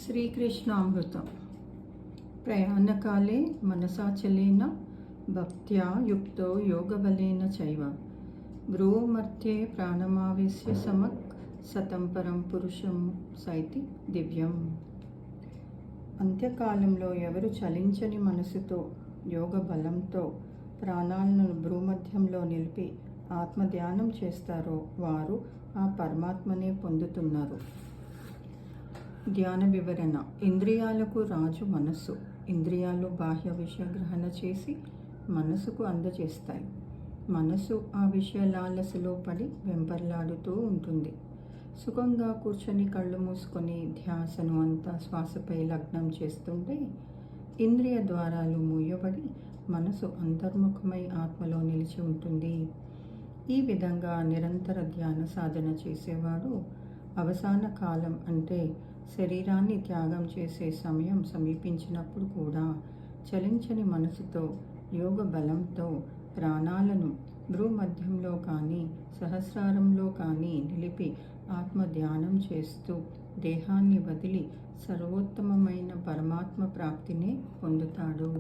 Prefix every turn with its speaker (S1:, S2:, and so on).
S1: శ్రీకృష్ణామృతం ప్రయాణకాలే మనసాచలేన భక్త్యా యుక్తో యోగబలేన చైవ భ్రూమధ్యే ప్రాణమావేశ్య సమక్ సతం పరం పురుషం సైతి దివ్యం. అంత్యకాలంలో ఎవరు చలించని మనసుతో యోగ బలంతో ప్రాణాలను భ్రూమధ్యంలో నిలిపి ఆత్మధ్యానం చేస్తారో వారు ఆ పరమాత్మనే పొందుతున్నారు. ధ్యాన వివరణ. ఇంద్రియాలకు రాజు మనస్సు. ఇంద్రియాలు బాహ్య విషయ గ్రహణ చేసి మనసుకు అందజేస్తాయి. మనసు ఆ విషయ లాలసలో పడి వెంపర్లాడుతూ ఉంటుంది. సుఖంగా కూర్చొని కళ్ళు మూసుకొని ధ్యాసను అంతా శ్వాసపై లగ్నం చేస్తుంటే ఇంద్రియ ద్వారాలు మూయబడి మనసు అంతర్ముఖమై ఆత్మలో నిలిచి ఉంటుంది. ఈ విధంగా నిరంతర ధ్యాన సాధన చేసేవాడు అవసాన కాలం అంటే శరీరాన్ని త్యాగం చేసే సమయం సమీపించినప్పుడు కూడా చలించని మనసుతో యోగ బలంతో ప్రాణాలను భ్రూమధ్యంలో కానీ సహస్రారంలో కానీ నిలిపి ఆత్మ ధ్యానం చేస్తూ దేహాన్ని వదిలి సర్వోత్తమమైన పరమాత్మ ప్రాప్తిని పొందుతాడు.